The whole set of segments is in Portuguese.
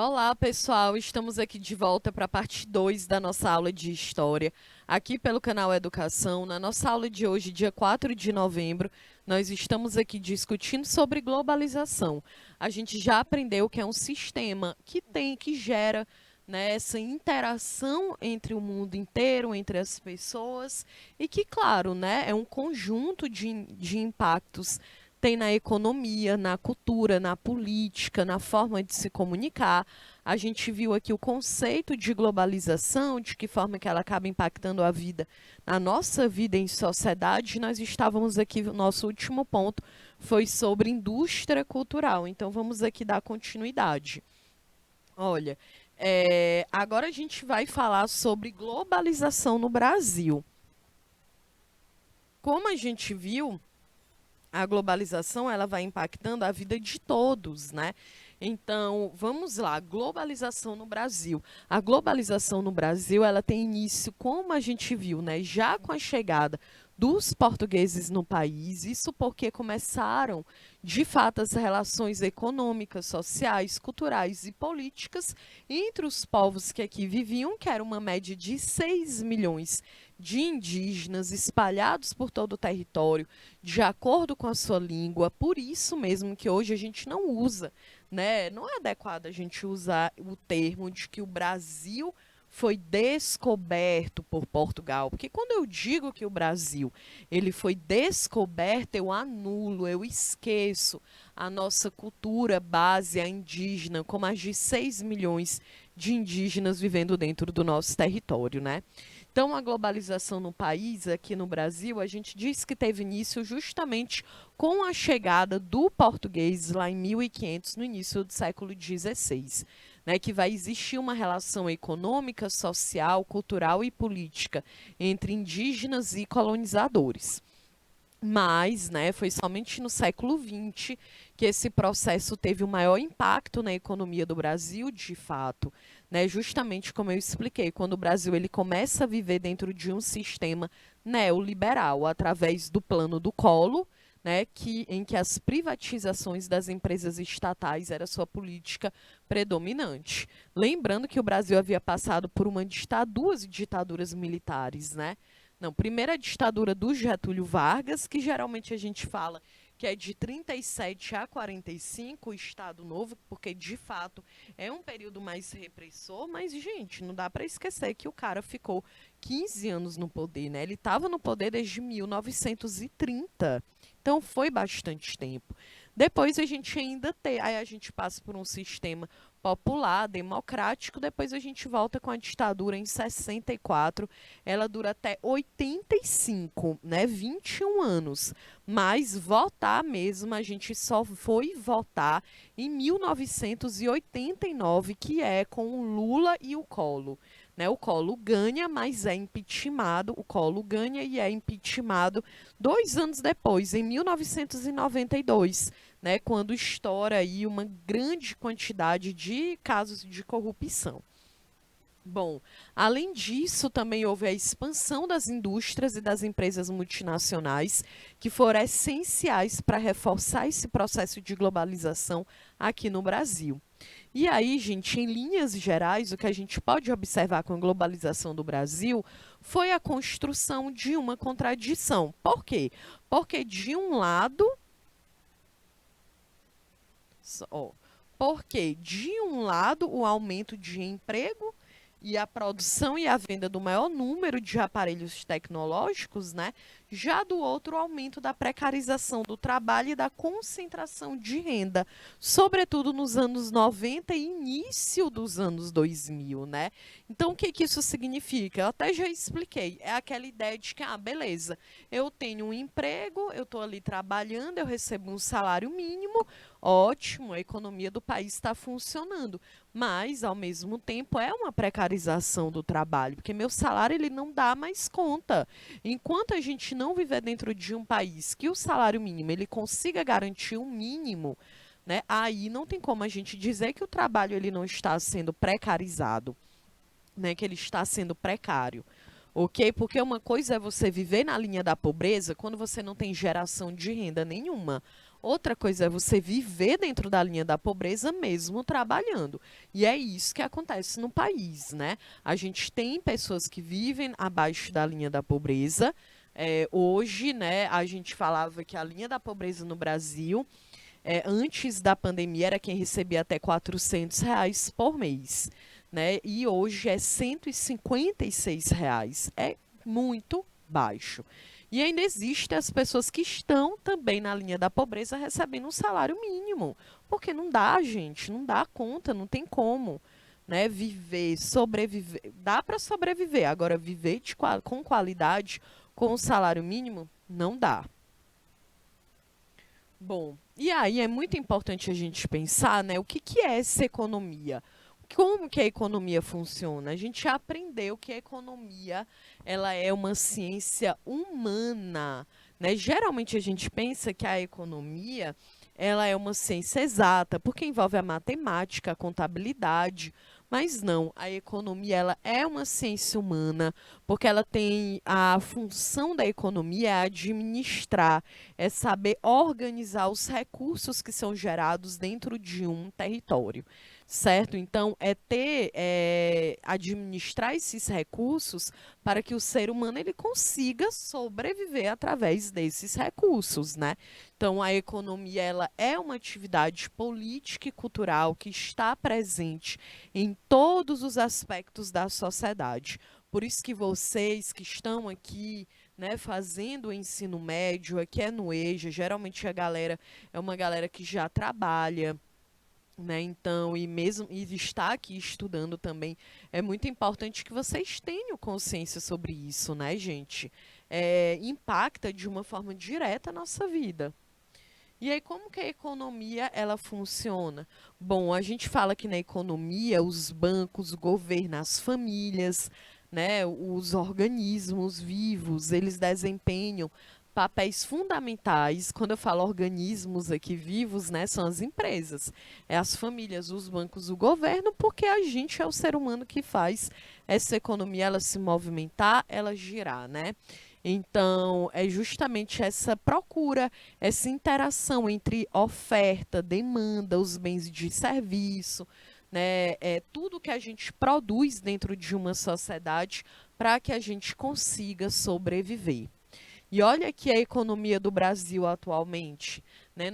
Olá, pessoal! Estamos aqui de volta para a parte 2 da nossa aula de História, aqui pelo canal Educação. Na nossa aula de hoje, dia 4 de novembro, nós estamos aqui discutindo sobre globalização. A gente já aprendeu que é um sistema que gera, né, essa interação entre o mundo inteiro, entre as pessoas, e que, claro, né, é um conjunto de impactos. Tem na economia, na cultura, na política, na forma de se comunicar. A gente viu aqui o conceito de globalização, de que forma que ela acaba impactando a nossa vida em sociedade. Nós estávamos aqui, o nosso último ponto foi sobre indústria cultural. Então vamos aqui dar continuidade. Olha, agora a gente vai falar sobre globalização no Brasil. Como a gente viu, a globalização ela vai impactando a vida de todos, né? Então, vamos lá, globalização no Brasil. A globalização no Brasil, ela tem início, como a gente viu, né, já com a chegada dos portugueses no país, isso porque começaram, de fato, as relações econômicas, sociais, culturais e políticas entre os povos que aqui viviam, que era uma média de 6 milhões de indígenas espalhados por todo o território, de acordo com a sua língua. Por isso mesmo que hoje a gente não usa, né? Não é adequado a gente usar o termo de que o Brasil foi descoberto por Portugal, porque quando eu digo que o Brasil ele foi descoberto, eu anulo, eu esqueço a nossa cultura base, a indígena, com mais de 6 milhões de indígenas vivendo dentro do nosso território, né? Então, a globalização no país, aqui no Brasil, a gente diz que teve início justamente com a chegada do português lá em 1500, no início do século XVI, né, que vai existir uma relação econômica, social, cultural e política entre indígenas e colonizadores. Mas, né, foi somente no século XX que esse processo teve o maior impacto na economia do Brasil, de fato, né, justamente como eu expliquei, quando o Brasil ele começa a viver dentro de um sistema neoliberal, através do plano do Collor, né, em que as privatizações das empresas estatais era sua política predominante. Lembrando que o Brasil havia passado por duas ditaduras militares, né? Não, primeiro a ditadura do Getúlio Vargas, que geralmente a gente fala que é de 37 a 45, o Estado Novo, porque de fato é um período mais repressor, mas, gente, não dá para esquecer que o cara ficou 15 anos no poder, né? Ele estava no poder desde 1930, então foi bastante tempo. Depois a gente ainda tem, aí a gente passa por um sistema popular, democrático, depois a gente volta com a ditadura em 64, ela dura até 85, né, 21 anos, mas votar mesmo, a gente só foi votar em 1989, que é com o Lula e o Collor. Né, o Collor ganha, mas é impeachmentado. O Collor ganha e é impeachmentado 2 anos depois, em 1992, né, quando estoura aí uma grande quantidade de casos de corrupção. Bom, além disso, também houve a expansão das indústrias e das empresas multinacionais, que foram essenciais para reforçar esse processo de globalização aqui no Brasil. E aí, gente, em linhas gerais, o que a gente pode observar com a globalização do Brasil foi a construção de uma contradição. Por quê? Porque, de um lado, o aumento de emprego e a produção e a venda do maior número de aparelhos tecnológicos, né? Já do outro, o aumento da precarização do trabalho e da concentração de renda, sobretudo nos anos 90 e início dos anos 2000, né? Então, o que que isso significa? Eu até já expliquei. É aquela ideia de que, beleza, eu tenho um emprego, eu estou ali trabalhando, eu recebo um salário mínimo, ótimo, a economia do país está funcionando, mas, ao mesmo tempo, é uma precarização do trabalho, porque meu salário ele não dá mais conta. Enquanto a gente não viver dentro de um país que o salário mínimo ele consiga garantir um mínimo, né, aí não tem como a gente dizer que o trabalho ele não está sendo precarizado, né, que ele está sendo precário. Ok? Porque uma coisa é você viver na linha da pobreza quando você não tem geração de renda nenhuma. Outra coisa é você viver dentro da linha da pobreza mesmo trabalhando. E é isso que acontece no país, né? A gente tem pessoas que vivem abaixo da linha da pobreza. Hoje, né, a gente falava que a linha da pobreza no Brasil, antes da pandemia, era quem recebia até R$ 400 por mês, né? E hoje é R$ 156. É muito baixo. E ainda existem as pessoas que estão também na linha da pobreza recebendo um salário mínimo. Porque não dá, gente, não dá conta, não tem como, né? Viver, sobreviver. Dá para sobreviver, agora viver com qualidade, com o salário mínimo, não dá. Bom, e aí é muito importante a gente pensar, né, o que que é essa economia? Como que a economia funciona? A gente já aprendeu que a economia, ela é uma ciência humana, né? Geralmente a gente pensa que a economia, ela é uma ciência exata, porque envolve a matemática, a contabilidade, mas não, a economia, ela é uma ciência humana, porque ela tem a função da economia é administrar, é saber organizar os recursos que são gerados dentro de um território, certo? Então, administrar esses recursos para que o ser humano ele consiga sobreviver através desses recursos, né? Então, a economia ela é uma atividade política e cultural que está presente em todos os aspectos da sociedade. Por isso que vocês que estão aqui, né, fazendo o ensino médio, aqui é no EJA, geralmente a galera é uma galera que já trabalha, né? Então, e está aqui estudando também, é muito importante que vocês tenham consciência sobre isso, né, gente? Impacta de uma forma direta a nossa vida. E aí, como que a economia ela funciona? Bom, a gente fala que na economia, os bancos, o governo, as famílias, né, os organismos vivos, eles desempenham papéis fundamentais. Quando eu falo organismos aqui vivos, né, são as empresas, é as famílias, os bancos, o governo, porque a gente é o ser humano que faz essa economia ela se movimentar, ela girar, né? Então, é justamente essa procura, essa interação entre oferta, demanda, os bens de serviço, né, tudo que a gente produz dentro de uma sociedade para que a gente consiga sobreviver. E olha aqui a economia do Brasil atualmente, né?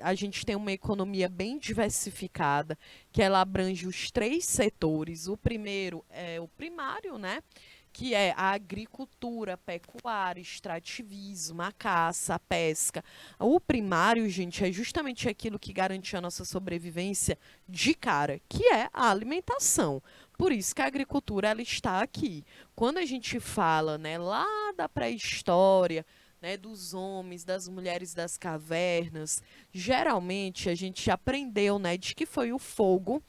A gente tem uma economia bem diversificada, que ela abrange os três setores. O primeiro é o primário, né? Que é a agricultura, a pecuária, extrativismo, a caça, a pesca. O primário, gente, é justamente aquilo que garante a nossa sobrevivência de cara, que é a alimentação. Por isso que a agricultura ela está aqui. Quando a gente fala, né, lá da pré-história, né, dos homens, das mulheres das cavernas, geralmente a gente aprendeu, né, de que foi o fogo,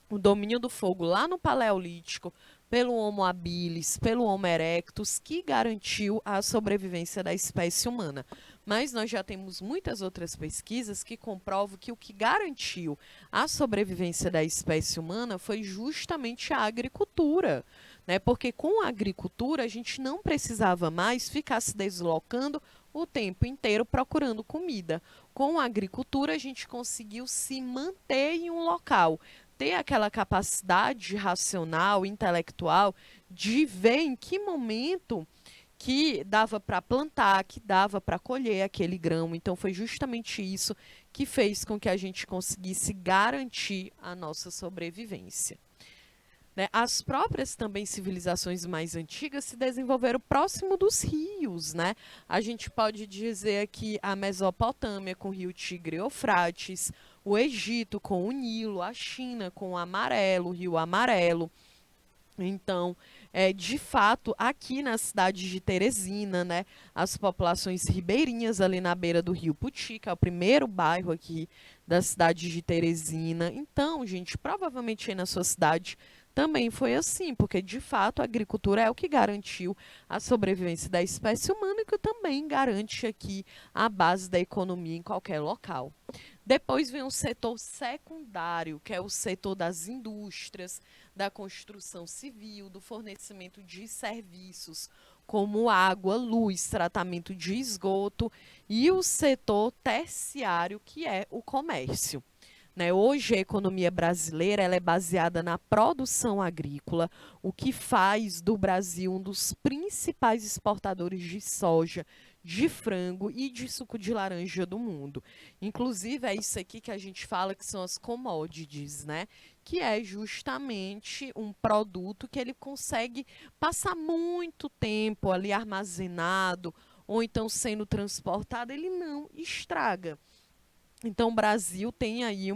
o domínio do fogo lá no Paleolítico, pelo Homo habilis, pelo Homo erectus, que garantiu a sobrevivência da espécie humana. Mas nós já temos muitas outras pesquisas que comprovam que o que garantiu a sobrevivência da espécie humana foi justamente a agricultura, né? Porque com a agricultura a gente não precisava mais ficar se deslocando o tempo inteiro procurando comida. Com a agricultura a gente conseguiu se manter em um local, ter aquela capacidade racional, intelectual, de ver em que momento que dava para plantar, que dava para colher aquele grão. Então foi justamente isso que fez com que a gente conseguisse garantir a nossa sobrevivência. Né? As próprias também civilizações mais antigas se desenvolveram próximo dos rios, né? A gente pode dizer aqui a Mesopotâmia com o rio Tigre e Eufrates, o Egito com o Nilo, a China com o rio Amarelo. Então, de fato, aqui na cidade de Teresina, né, as populações ribeirinhas ali na beira do rio Puti, que é o primeiro bairro aqui da cidade de Teresina. Então, gente, provavelmente aí na sua cidade também foi assim, porque de fato a agricultura é o que garantiu a sobrevivência da espécie humana e que também garante aqui a base da economia em qualquer local. Depois vem o setor secundário, que é o setor das indústrias, da construção civil, do fornecimento de serviços, como água, luz, tratamento de esgoto e o setor terciário, que é o comércio. Né? Hoje a economia brasileira ela é baseada na produção agrícola, o que faz do Brasil um dos principais exportadores de soja, de frango e de suco de laranja do mundo. Inclusive é isso aqui que a gente fala que são as commodities, né? Que é justamente um produto que ele consegue passar muito tempo ali armazenado ou então sendo transportado, ele não estraga. Então, o Brasil tem aí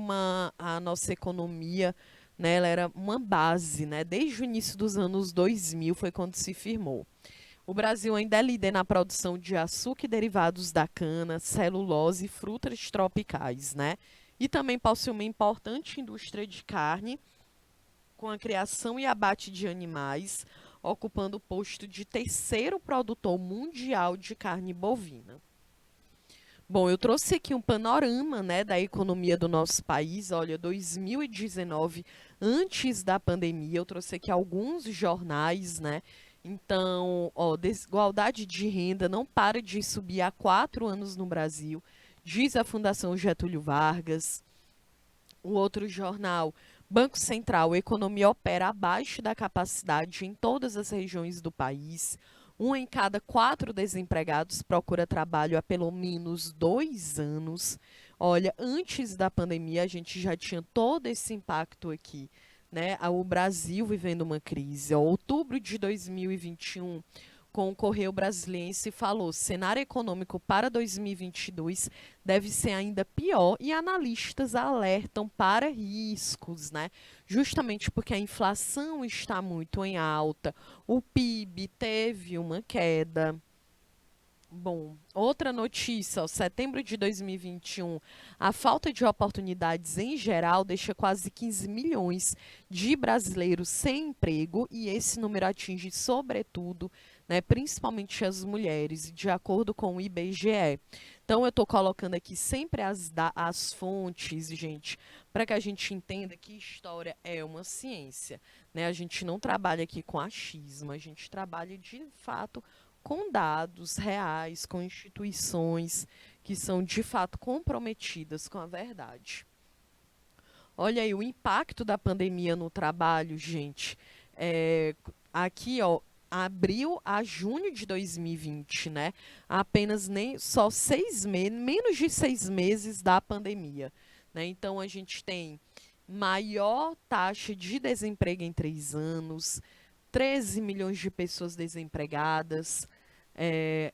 a nossa economia, né, ela era uma base, né, desde o início dos anos 2000 foi quando se firmou. O Brasil ainda é líder na produção de açúcar e derivados da cana, celulose e frutas tropicais, né? E também possui uma importante indústria de carne, com a criação e abate de animais, ocupando o posto de terceiro produtor mundial de carne bovina. Bom, eu trouxe aqui um panorama, né, da economia do nosso país. Olha, 2019, antes da pandemia, eu trouxe aqui alguns jornais, né? Então, ó, desigualdade de renda não para de subir há 4 anos no Brasil, diz a Fundação Getúlio Vargas. O outro jornal, Banco Central, economia opera abaixo da capacidade em todas as regiões do país. Um em cada 4 desempregados procura trabalho há pelo menos 2 anos. Olha, antes da pandemia a gente já tinha todo esse impacto aqui, né? O Brasil vivendo uma crise. Ó, outubro de 2021, com o Correio Brasiliense falou: cenário econômico para 2022 deve ser ainda pior e analistas alertam para riscos, né? Justamente porque a inflação está muito em alta, o PIB teve uma queda. Bom, outra notícia, ó, setembro de 2021, a falta de oportunidades em geral deixa quase 15 milhões de brasileiros sem emprego e esse número atinge sobretudo, né, principalmente as mulheres, de acordo com o IBGE. Então eu estou colocando aqui sempre as fontes, gente, para que a gente entenda que história é uma ciência, né? A gente não trabalha aqui com achismo, a gente trabalha de fato com dados reais, com instituições que são de fato comprometidas com a verdade. Olha aí o impacto da pandemia no trabalho, gente. Aqui, ó, abril a junho de 2020, né? Apenas nem só 6 meses, menos de 6 meses da pandemia, né? Então a gente tem maior taxa de desemprego em 3 anos, 13 milhões de pessoas desempregadas.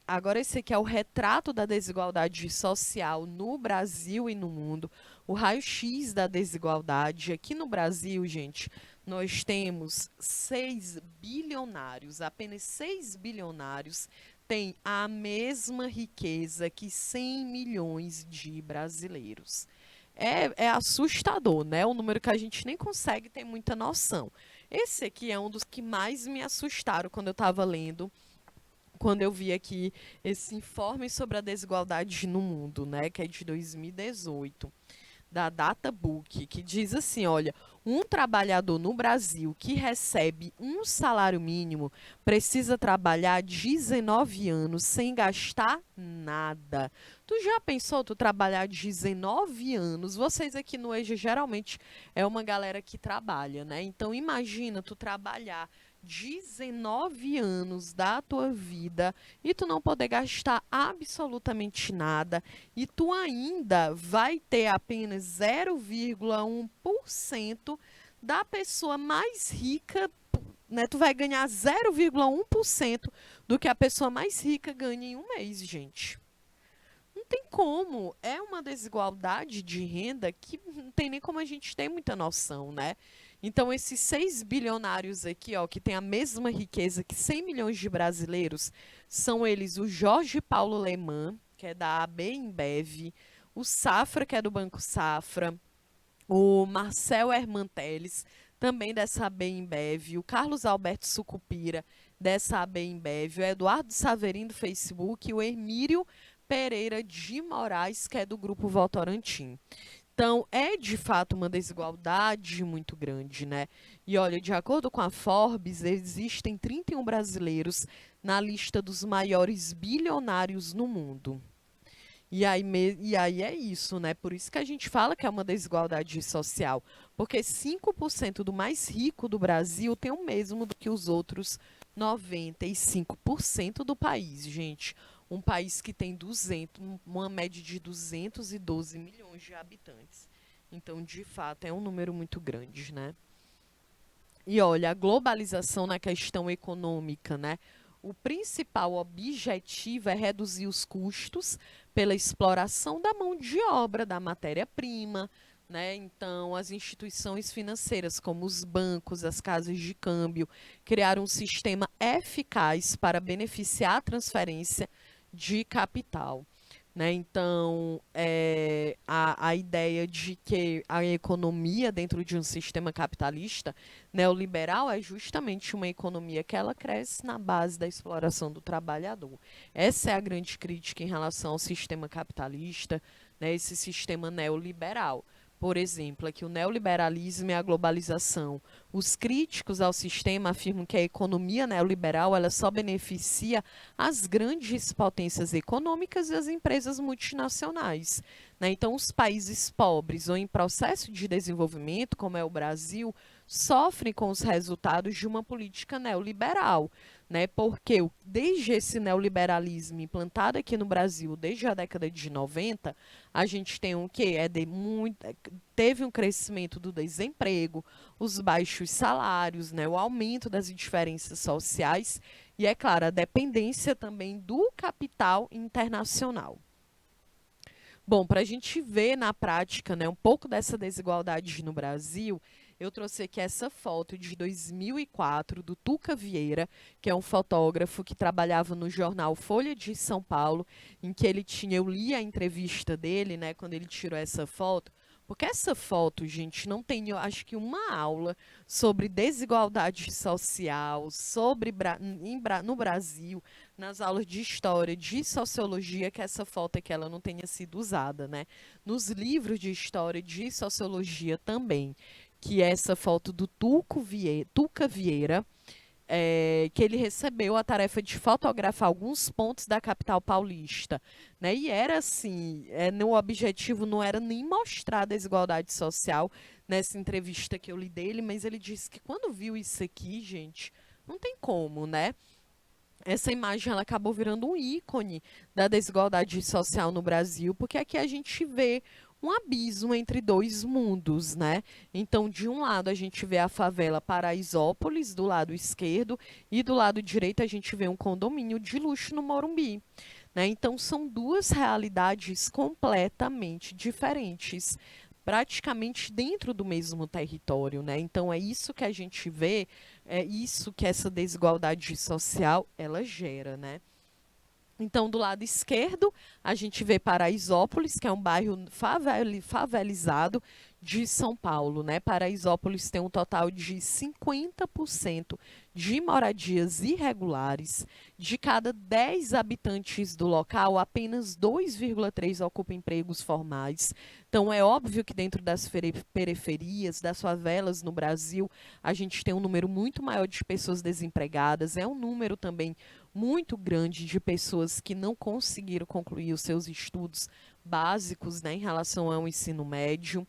Agora, esse aqui é o retrato da desigualdade social no Brasil e no mundo. O raio-x da desigualdade. Aqui no Brasil, gente, nós temos 6 bilionários, apenas 6 bilionários têm a mesma riqueza que 100 milhões de brasileiros. É assustador, né? O número que a gente nem consegue ter muita noção. Esse aqui é um dos que mais me assustaram quando eu estava lendo, quando eu vi aqui esse informe sobre a desigualdade no mundo, né, que é de 2018, da Databook, que diz assim, olha, um trabalhador no Brasil que recebe um salário mínimo precisa trabalhar 19 anos sem gastar nada. Tu já pensou tu trabalhar 19 anos? Vocês aqui no EJA geralmente é uma galera que trabalha, né? Então imagina tu trabalhar 19 anos da tua vida e tu não poder gastar absolutamente nada e tu ainda vai ter apenas 0,1% da pessoa mais rica, né? Tu vai ganhar 0,1% do que a pessoa mais rica ganha em um mês, gente. Não tem como. É uma desigualdade de renda que não tem nem como a gente ter muita noção, né? Então, esses 6 bilionários aqui, ó, que têm a mesma riqueza que 100 milhões de brasileiros, são eles o Jorge Paulo Lemann, que é da AB InBev, o Safra, que é do Banco Safra, o Marcel Herman Teles, também dessa AB InBev, o Carlos Alberto Sucupira, dessa AB InBev, o Eduardo Saverin, do Facebook, e o Emílio Pereira de Moraes, que é do Grupo Votorantim. Então, é de fato uma desigualdade muito grande, né? E olha, de acordo com a Forbes, existem 31 brasileiros na lista dos maiores bilionários no mundo. E aí é isso, né? Por isso que a gente fala que é uma desigualdade social. Porque 5% do mais rico do Brasil tem o mesmo do que os outros 95% do país, gente. Um país que tem uma média de 212 milhões de habitantes. Então, de fato, é um número muito grande, né? E olha, a globalização na questão econômica, né? O principal objetivo é reduzir os custos pela exploração da mão de obra, da matéria-prima, né? Então, as instituições financeiras, como os bancos, as casas de câmbio, criaram um sistema eficaz para beneficiar a transferência de capital. Né? Então, a ideia de que a economia dentro de um sistema capitalista neoliberal é justamente uma economia que ela cresce na base da exploração do trabalhador. Essa é a grande crítica em relação ao sistema capitalista, né? Esse sistema neoliberal. Por exemplo, aqui o neoliberalismo e a globalização. Os críticos ao sistema afirmam que a economia neoliberal ela só beneficia as grandes potências econômicas e as empresas multinacionais. Né? Então, os países pobres ou em processo de desenvolvimento, como é o Brasil, sofrem com os resultados de uma política neoliberal. Né? Porque desde esse neoliberalismo implantado aqui no Brasil, desde a década de 90, a gente tem um que teve um crescimento do desemprego, os baixos salários, né, o aumento das diferenças sociais e, é claro, a dependência também do capital internacional. Bom, para a gente ver na prática, né, um pouco dessa desigualdade no Brasil, eu trouxe aqui essa foto de 2004 do Tuca Vieira, que é um fotógrafo que trabalhava no jornal Folha de São Paulo, em que eu li a entrevista dele, né, quando ele tirou essa foto, porque essa foto, gente, não tem, eu acho que uma aula sobre desigualdade social, no Brasil, nas aulas de história, de sociologia, que essa foto aqui ela não tenha sido usada, né? Nos livros de história, de sociologia também, que é essa foto do Tuca Vieira, que ele recebeu a tarefa de fotografar alguns pontos da capital paulista, né? E era assim, o objetivo não era nem mostrar a desigualdade social nessa entrevista que eu li dele, mas ele disse que quando viu isso aqui, gente, não tem como, né? Essa imagem ela acabou virando um ícone da desigualdade social no Brasil, porque aqui a gente vê um abismo entre dois mundos, né? Então, de um lado a gente vê a favela Paraisópolis, do lado esquerdo, e do lado direito a gente vê um condomínio de luxo no Morumbi. Né? Então, são duas realidades completamente diferentes, praticamente dentro do mesmo território, né? Então, é isso que a gente vê, é isso que essa desigualdade social ela gera, né? Então, do lado esquerdo, a gente vê Paraisópolis, que é um bairro favelizado de São Paulo, né? Paraisópolis tem um total de 50% de moradias irregulares. De cada 10 habitantes do local, apenas 2,3 ocupam empregos formais. Então, é óbvio que dentro das periferias, das favelas no Brasil, a gente tem um número muito maior de pessoas desempregadas. É um número também muito grande de pessoas que não conseguiram concluir os seus estudos básicos, né, em relação ao ensino médio.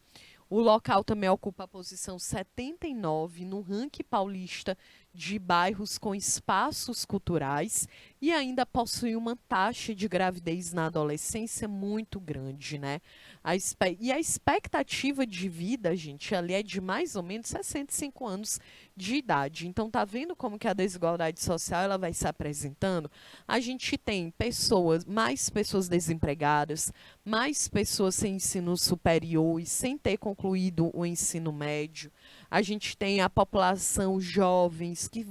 O local também ocupa a posição 79 no ranking paulista de bairros com espaços culturais e ainda possui uma taxa de gravidez na adolescência muito grande, né? E a expectativa de vida, gente, ali é de mais ou menos 65 anos de idade. Então, tá vendo como que a desigualdade social ela vai se apresentando? A gente tem mais pessoas desempregadas, mais pessoas sem ensino superior e sem ter concluído o ensino médio. A gente tem a população jovens que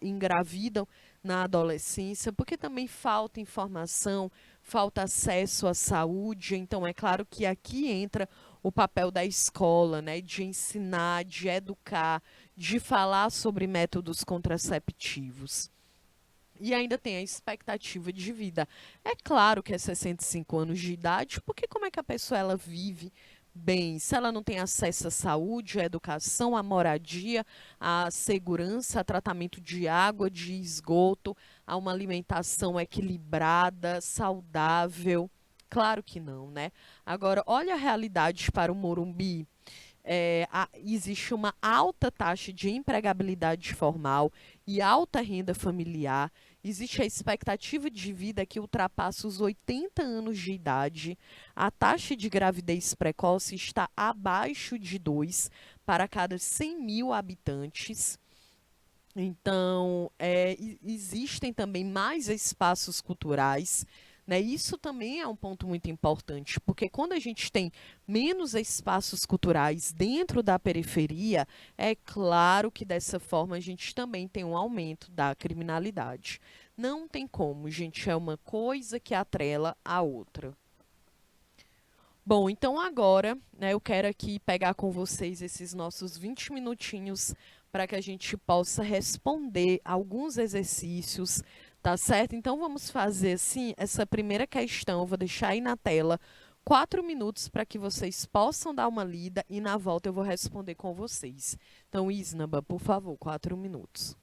engravidam na adolescência, porque também falta informação, falta acesso à saúde. Então, é claro que aqui entra o papel da escola, né, de ensinar, de educar, de falar sobre métodos contraceptivos. E ainda tem a expectativa de vida. É claro que é 65 anos de idade, porque como é que a pessoa ela vive bens, se ela não tem acesso à saúde, à educação, à moradia, à segurança, a tratamento de água, de esgoto, a uma alimentação equilibrada, saudável? Claro que não, né? Agora, olha a realidade para o Morumbi. Existe uma alta taxa de empregabilidade formal e alta renda familiar. Existe a expectativa de vida que ultrapassa os 80 anos de idade. A taxa de gravidez precoce está abaixo de 2 para cada 100 mil habitantes. Então, existem também mais espaços culturais, né? Isso também é um ponto muito importante, porque quando a gente tem menos espaços culturais dentro da periferia, é claro que dessa forma a gente também tem um aumento da criminalidade. Não tem como, gente, é uma coisa que atrela a outra. Bom, então agora, né, eu quero aqui pegar com vocês esses nossos 20 minutinhos para que a gente possa responder alguns exercícios, tá certo? Então vamos fazer assim, essa primeira questão, eu vou deixar aí na tela 4 minutos para que vocês possam dar uma lida e na volta eu vou responder com vocês. Então, Isnaba, por favor, 4 minutos.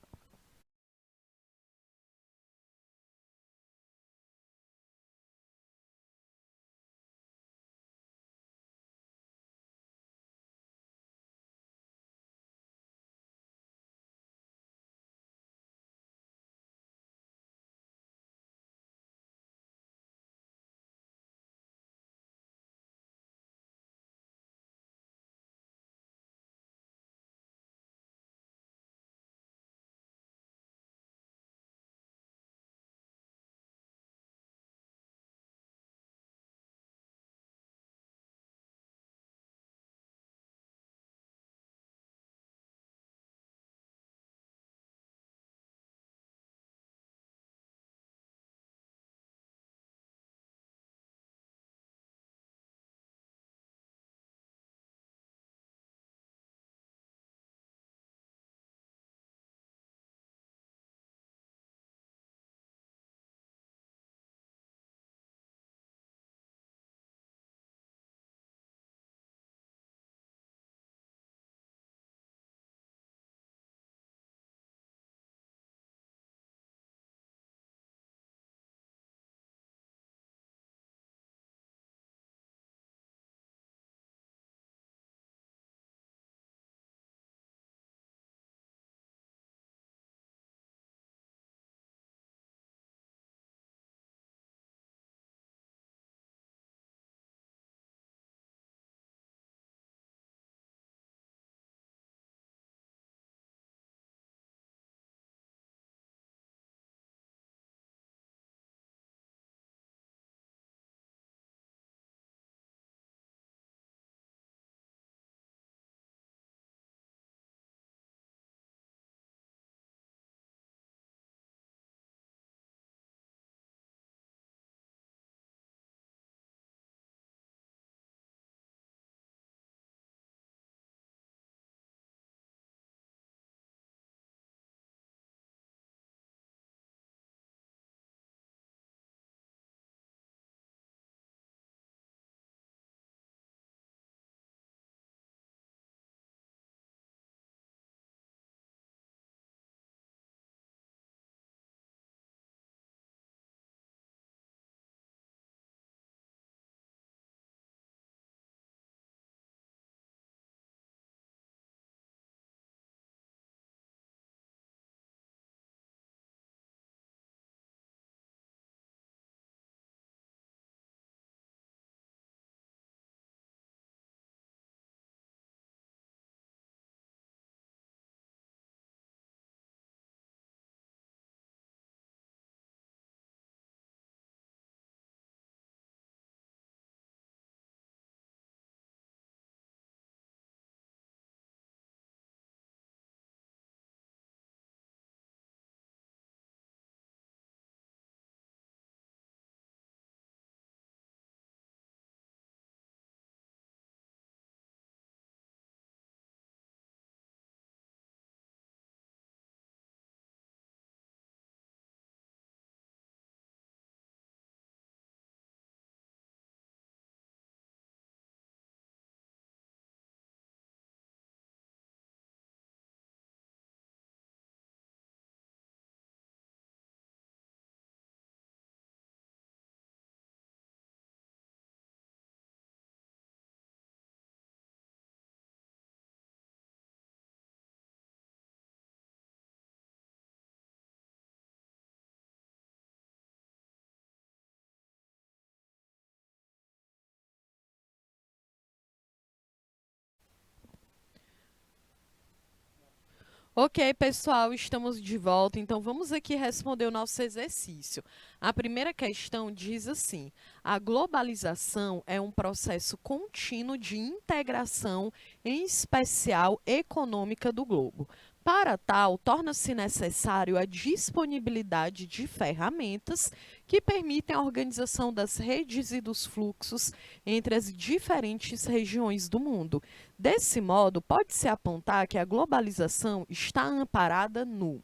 Ok, pessoal, estamos de volta. Então, vamos aqui responder o nosso exercício. A primeira questão diz assim: a globalização é um processo contínuo de integração, em especial econômica, do globo. Para tal, torna-se necessário a disponibilidade de ferramentas que permitem a organização das redes e dos fluxos entre as diferentes regiões do mundo. Desse modo, pode-se apontar que a globalização está amparada no.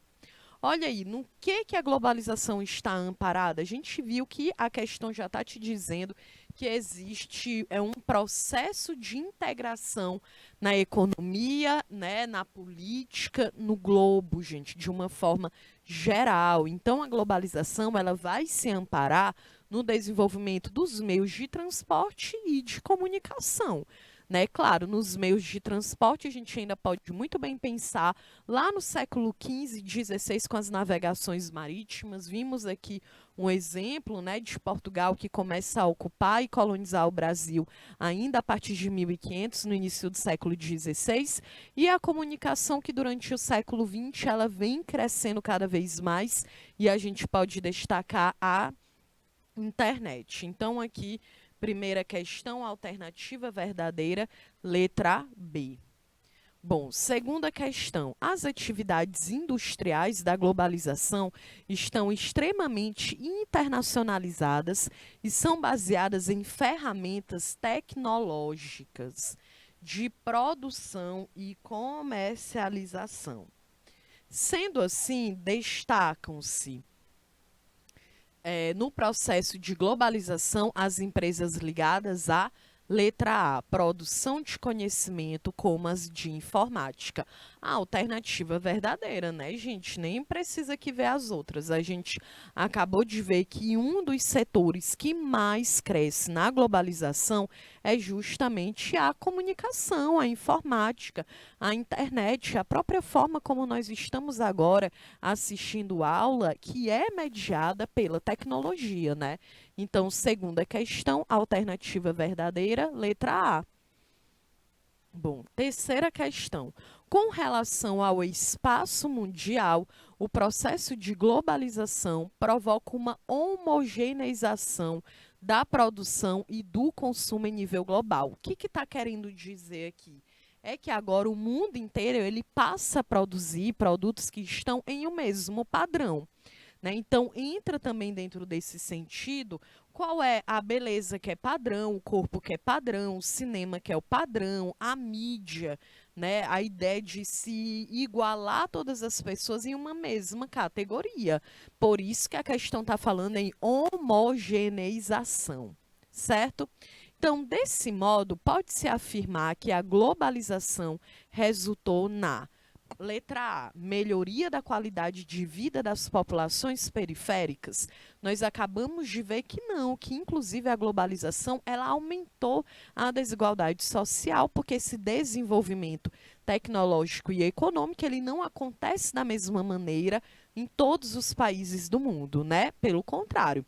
Olha aí, no que a globalização está amparada? A gente viu que a questão já está te dizendo que existe um processo de integração na economia, né, na política, no globo, gente, de uma forma geral. Então, a globalização ela vai se amparar no desenvolvimento dos meios de transporte e de comunicação. Né? Claro, nos meios de transporte a gente ainda pode muito bem pensar lá no século XV e XVI com as navegações marítimas. Vimos aqui um exemplo, né, de Portugal que começa a ocupar e colonizar o Brasil ainda a partir de 1500, no início do século XVI, e a comunicação que durante o século XX ela vem crescendo cada vez mais, e a gente pode destacar a internet. Então aqui, primeira questão, alternativa verdadeira, letra B. Bom, segunda questão. As atividades industriais da globalização estão extremamente internacionalizadas e são baseadas em ferramentas tecnológicas de produção e comercialização. Sendo assim, destacam-se no processo de globalização as empresas ligadas à letra A, produção de conhecimento, como as de informática. A alternativa verdadeira, né, gente? Nem precisa que ver as outras. A gente acabou de ver que um dos setores que mais cresce na globalização é justamente a comunicação, a informática, a internet, a própria forma como nós estamos agora assistindo aula, que é mediada pela tecnologia, né? Então, segunda questão, alternativa verdadeira, letra A. Bom, terceira questão. Com relação ao espaço mundial, o processo de globalização provoca uma homogeneização da produção e do consumo em nível global. O que está querendo dizer aqui? É que agora o mundo inteiro ele passa a produzir produtos que estão em um mesmo padrão. Né? Então, entra também dentro desse sentido qual é a beleza que é padrão, o corpo que é padrão, o cinema que é o padrão, a mídia, né? A ideia de se igualar todas as pessoas em uma mesma categoria. Por isso que a questão está falando em homogeneização, certo? Então, desse modo, pode-se afirmar que a globalização resultou na letra A, melhoria da qualidade de vida das populações periféricas. Nós acabamos de ver que não, que inclusive a globalização ela aumentou a desigualdade social, porque esse desenvolvimento tecnológico e econômico ele não acontece da mesma maneira em todos os países do mundo, né? Pelo contrário.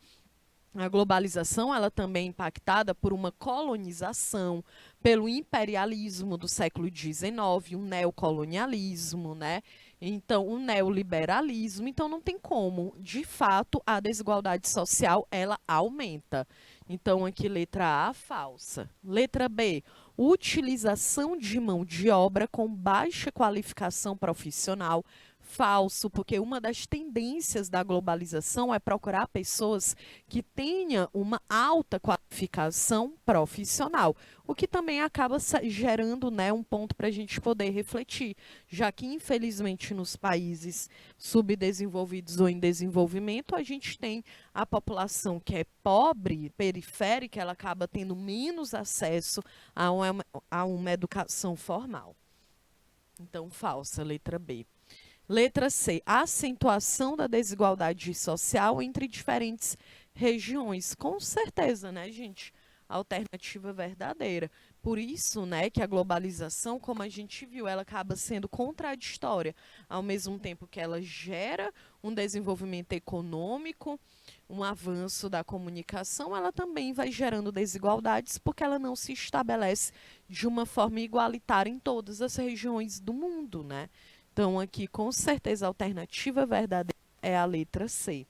A globalização ela também é impactada por uma colonização, pelo imperialismo do século XIX, o neocolonialismo, né? Então, o neoliberalismo. Então, não tem como. De fato, a desigualdade social ela aumenta. Então, aqui letra A, falsa. Letra B, utilização de mão de obra com baixa qualificação profissional. Falso, porque uma das tendências da globalização é procurar pessoas que tenham uma alta qualificação profissional, o que também acaba gerando, né, um ponto para a gente poder refletir, já que infelizmente nos países subdesenvolvidos ou em desenvolvimento a gente tem a população que é pobre, periférica, ela acaba tendo menos acesso a uma educação formal. Então, falsa, letra B. Letra C, acentuação da desigualdade social entre diferentes regiões. Com certeza, né, gente? Alternativa verdadeira. Por isso, né, que a globalização, como a gente viu, ela acaba sendo contraditória. Ao mesmo tempo que ela gera um desenvolvimento econômico, um avanço da comunicação, ela também vai gerando desigualdades porque ela não se estabelece de uma forma igualitária em todas as regiões do mundo, né? Então, aqui, com certeza, a alternativa verdadeira é a letra C.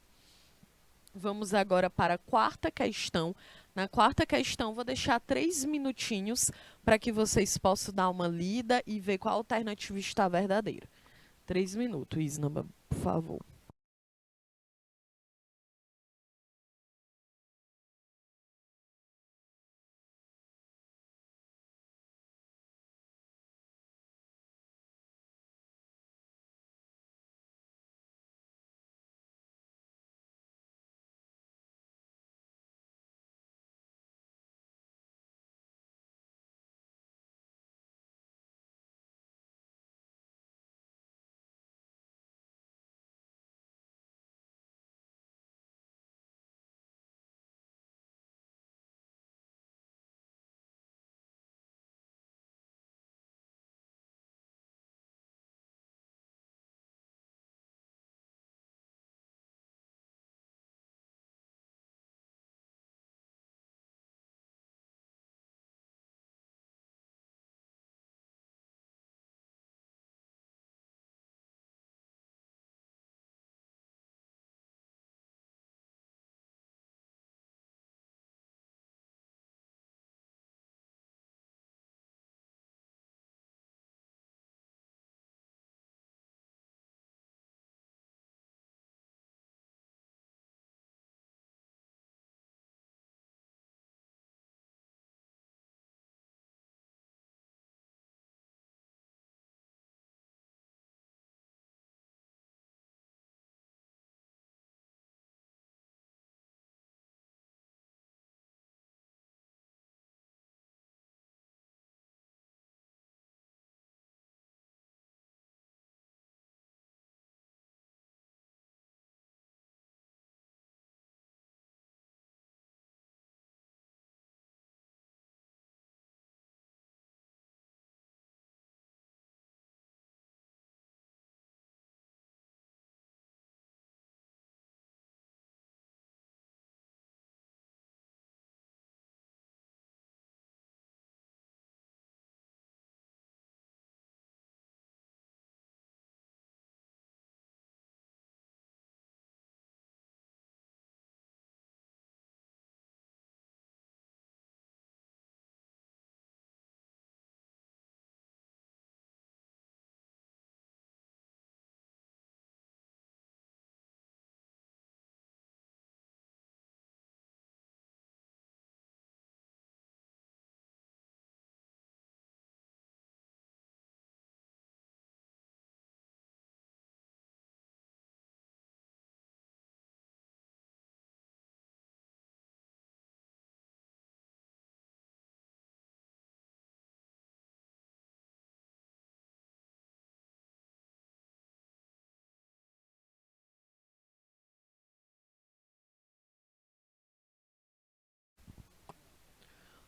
Vamos agora para a quarta questão. Na quarta questão, vou deixar 3 minutinhos para que vocês possam dar uma lida e ver qual alternativa está verdadeira. 3 minutos, Isnaba, por favor.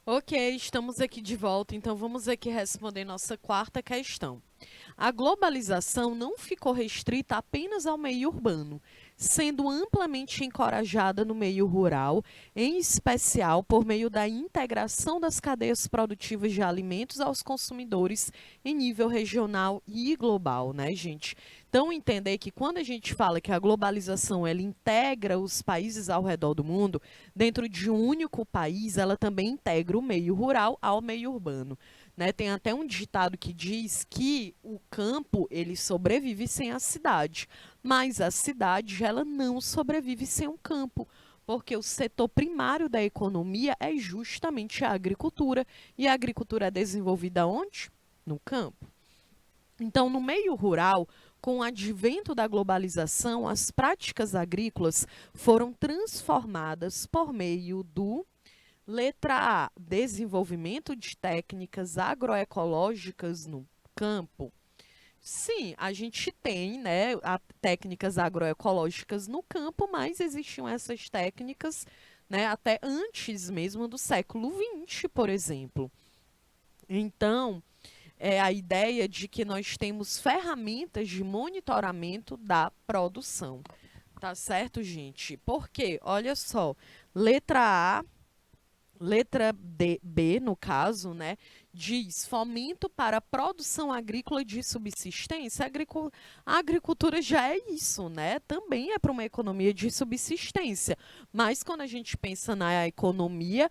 Ok, estamos aqui de volta, então vamos aqui responder nossa quarta questão. A globalização não ficou restrita apenas ao meio urbano, sendo amplamente encorajada no meio rural, em especial por meio da integração das cadeias produtivas de alimentos aos consumidores em nível regional e global, né, gente? Então, entender que quando a gente fala que a globalização ela integra os países ao redor do mundo, dentro de um único país, ela também integra o meio rural ao meio urbano. Né? Tem até um ditado que diz que o campo ele sobrevive sem a cidade, mas a cidade ela não sobrevive sem um campo, porque o setor primário da economia é justamente a agricultura, e a agricultura é desenvolvida onde? No campo. Então, no meio rural, com o advento da globalização, as práticas agrícolas foram transformadas por meio do letra A, desenvolvimento de técnicas agroecológicas no campo. Sim, a gente tem, né, técnicas agroecológicas no campo, mas existiam essas técnicas, né, até antes mesmo do século XX, por exemplo. Então, é a ideia de que nós temos ferramentas de monitoramento da produção. Tá certo, gente? Porque, olha só, letra A, letra B, no caso, né, diz fomento para a produção agrícola de subsistência. A agricultura já é isso, né? Também é para uma economia de subsistência. Mas quando a gente pensa na economia,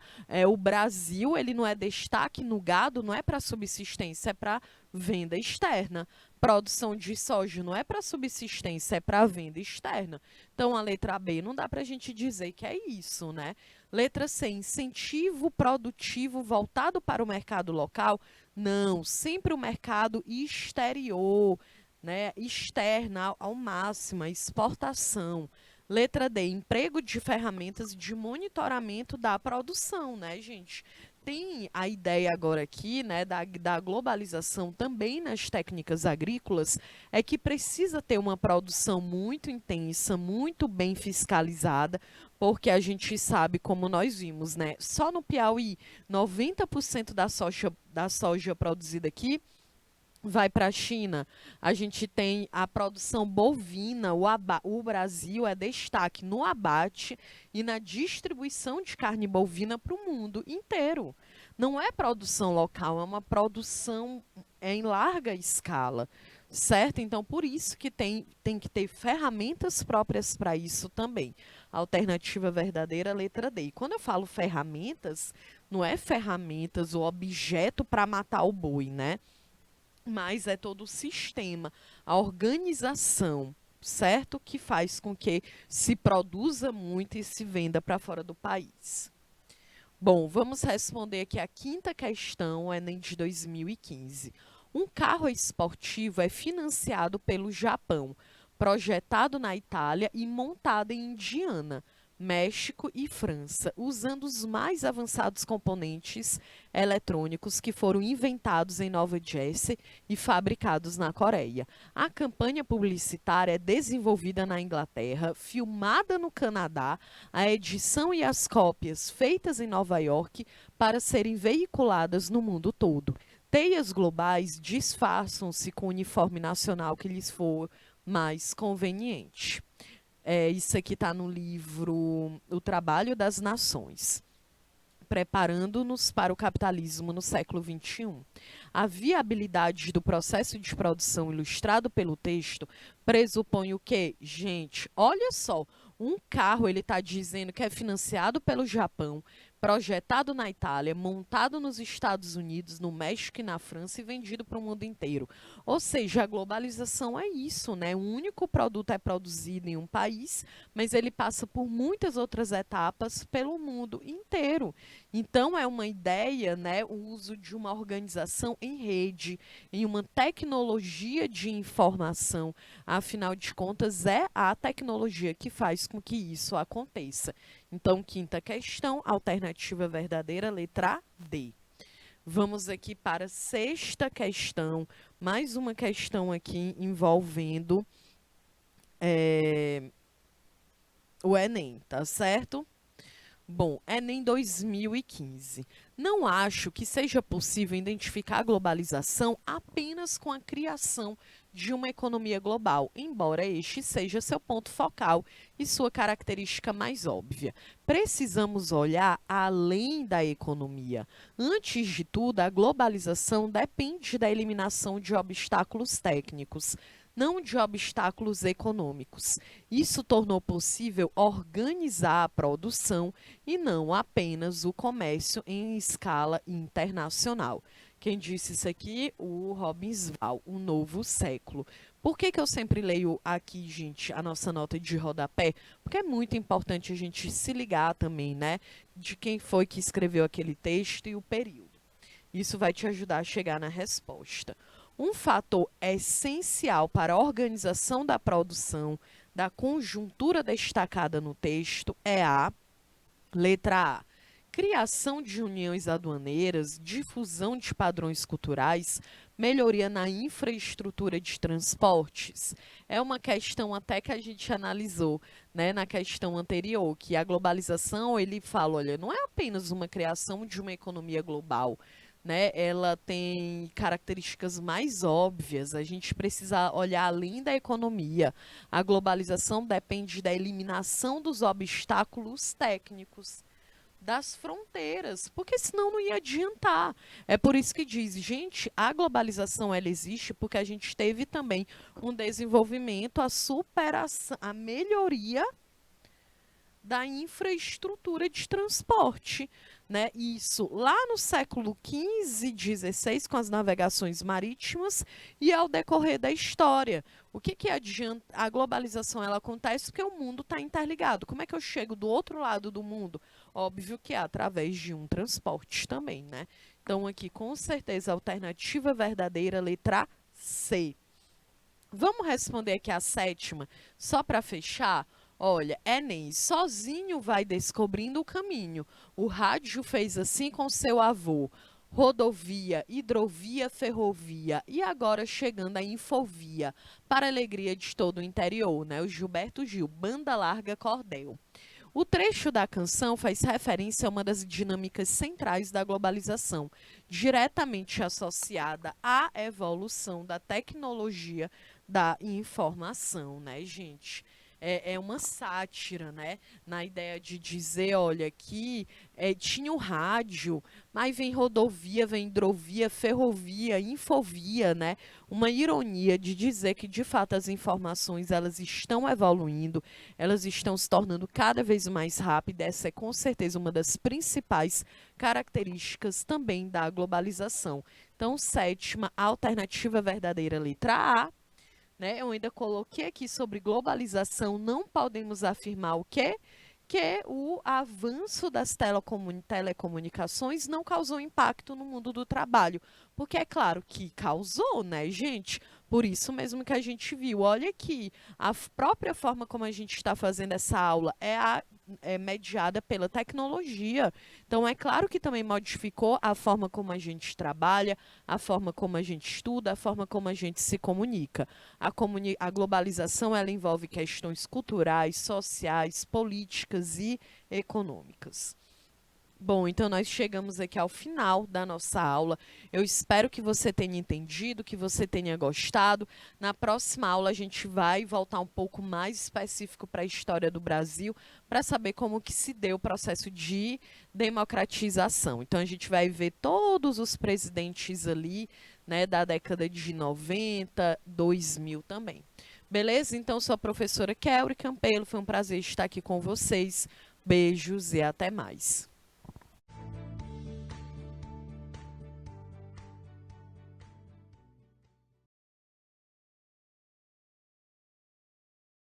o Brasil ele não é destaque no gado, não é para subsistência, é para venda externa. Produção de soja não é para subsistência, é para venda externa. Então, a letra B não dá para a gente dizer que é isso, né? Letra C, incentivo produtivo voltado para o mercado local? Não, sempre o mercado exterior, né? Externa ao máximo, a exportação. Letra D, emprego de ferramentas de monitoramento da produção, né, gente? Tem a ideia agora aqui, né, da globalização também nas técnicas agrícolas, é que precisa ter uma produção muito intensa, muito bem fiscalizada, porque a gente sabe, como nós vimos, né, só no Piauí, 90% da soja produzida aqui vai para a China. A gente tem a produção bovina, o Brasil é destaque no abate e na distribuição de carne bovina para o mundo inteiro. Não é produção local, é uma produção em larga escala, certo? Então, por isso que tem que ter ferramentas próprias para isso também. Alternativa verdadeira, letra D. E quando eu falo ferramentas, não é ferramentas ou objeto para matar o boi, né? Mas é todo o sistema, a organização, certo? Que faz com que se produza muito e se venda para fora do país. Bom, vamos responder aqui a quinta questão, o Enem de 2015. Um carro esportivo é financiado pelo Japão, projetado na Itália e montado em Indiana, México e França, usando os mais avançados componentes eletrônicos que foram inventados em Nova Jersey e fabricados na Coreia. A campanha publicitária é desenvolvida na Inglaterra, filmada no Canadá, a edição e as cópias feitas em Nova York para serem veiculadas no mundo todo. Teias globais disfarçam-se com o uniforme nacional que lhes for mais conveniente. Isso aqui está no livro O Trabalho das Nações, preparando-nos para o capitalismo no século XXI. A viabilidade do processo de produção ilustrado pelo texto pressupõe o quê? Gente, olha só, um carro ele está dizendo que é financiado pelo Japão, projetado na Itália, montado nos Estados Unidos, no México e na França e vendido para o mundo inteiro. Ou seja, a globalização é isso, né? Um único produto é produzido em um país, mas ele passa por muitas outras etapas pelo mundo inteiro. Então, é uma ideia, né, o uso de uma organização em rede, em uma tecnologia de informação. Afinal de contas, é a tecnologia que faz com que isso aconteça. Então, quinta questão, alternativa verdadeira, letra D. Vamos aqui para a sexta questão, mais uma questão aqui envolvendo o Enem, tá certo? Bom, Enem 2015. Não acho que seja possível identificar a globalização apenas com a criação de uma economia global, embora este seja seu ponto focal e sua característica mais óbvia. Precisamos olhar além da economia. Antes de tudo, a globalização depende da eliminação de obstáculos técnicos, não de obstáculos econômicos. Isso tornou possível organizar a produção e não apenas o comércio em escala internacional. Quem disse isso aqui? O Robbins Val, O Novo Século. Por que eu sempre leio aqui, gente, a nossa nota de rodapé? Porque é muito importante a gente se ligar também, né, de quem foi que escreveu aquele texto e o período. Isso vai te ajudar a chegar na resposta. Um fator essencial para a organização da produção da conjuntura destacada no texto é a letra A. Criação de uniões aduaneiras, difusão de padrões culturais, melhoria na infraestrutura de transportes. É uma questão até que a gente analisou, né, na questão anterior, que a globalização, ele fala, olha, não é apenas uma criação de uma economia global, né, ela tem características mais óbvias, a gente precisa olhar além da economia. A globalização depende da eliminação dos obstáculos técnicos. das fronteiras, porque senão não ia adiantar. É por isso que diz, gente, a globalização ela existe porque a gente teve também um desenvolvimento, a superação, a melhoria da infraestrutura de transporte, né? Isso lá no século XV e XVI, com as navegações marítimas, e ao decorrer da história. O que adianta? A globalização ela acontece porque o mundo está interligado. Como é que eu chego do outro lado do mundo? Óbvio que é através de um transporte também, né? Então, aqui, com certeza, a alternativa verdadeira, letra C. Vamos responder aqui a sétima, só para fechar? Olha, Enem, sozinho vai descobrindo o caminho. O rádio fez assim com seu avô. Rodovia, hidrovia, ferrovia e agora chegando a infovia, para a alegria de todo o interior, né? O Gilberto Gil, Banda Larga Cordel. O trecho da canção faz referência a uma das dinâmicas centrais da globalização, diretamente associada à evolução da tecnologia da informação, né, gente? É uma sátira, né? Na ideia de dizer, olha, aqui tinha o rádio, mas vem rodovia, vem hidrovia, ferrovia, infovia, né? Uma ironia de dizer que, de fato, as informações elas estão evoluindo, elas estão se tornando cada vez mais rápidas. Essa é, com certeza, uma das principais características também da globalização. Então, sétima, alternativa verdadeira, letra A. Né? Eu ainda coloquei aqui sobre globalização, não podemos afirmar o quê? Que o avanço das telecomunicações não causou impacto no mundo do trabalho. Porque é claro que causou, né, gente? Por isso mesmo que a gente viu. Olha aqui, a própria forma como a gente está fazendo essa aula é mediada pela tecnologia. Então, é claro que também modificou a forma como a gente trabalha, a forma como a gente estuda, a forma como a gente se comunica. A globalização ela envolve questões culturais, sociais, políticas e econômicas. Bom, então nós chegamos aqui ao final da nossa aula. Eu espero que você tenha entendido, que você tenha gostado. Na próxima aula a gente vai voltar um pouco mais específico para a história do Brasil, para saber como que se deu o processo de democratização. Então a gente vai ver todos os presidentes ali, né, da década de 90, 2000 também. Beleza? Então sou a professora Kelly Campelo, foi um prazer estar aqui com vocês. Beijos e até mais.